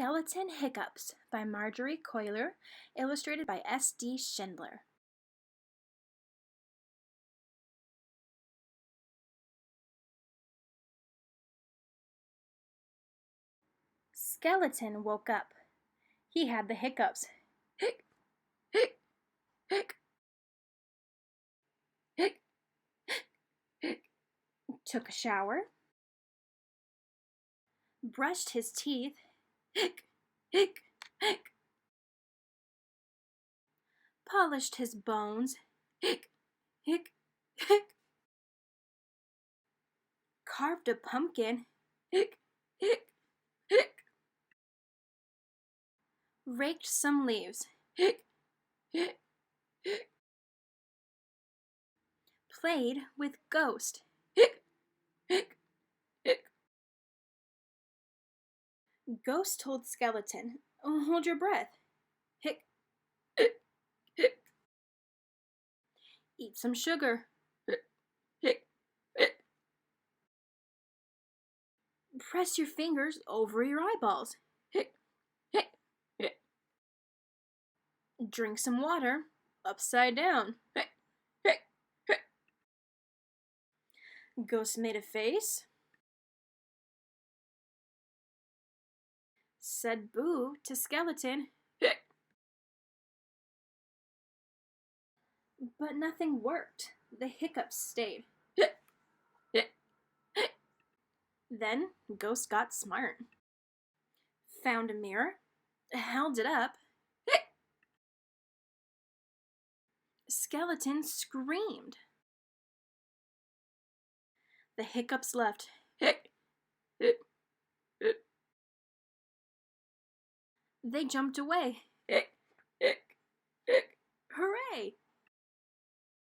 Skeleton Hiccups by Margery Cuyler, illustrated by S.D. Schindler. Skeleton woke up. He had the hiccups. Hic, hic, hic. Hic, hic. Took a shower. Brushed his teeth. Hic, hic, hic. Polished his bones. Hic, hic, hic. Carved a pumpkin. Hic, hic, hic. Raked some leaves. Hic, hic, hic. Played with Ghost. Hic, hic, hic. Ghost told Skeleton, "Hold your breath. Hic, hic, hic. Eat some sugar. Hic, hic, hic. Press your fingers over your eyeballs. Hic, hic, hic. Drink some water upside down. Hic, hic, hic. Ghost made a face. Said boo to Skeleton. Hic. But nothing worked. The hiccups stayed. Hic, hic, hic. Then Ghost got smart. Found a mirror, held it up. Hic. Skeleton screamed. The hiccups left. Hic, hic, hic. They jumped away. Hic,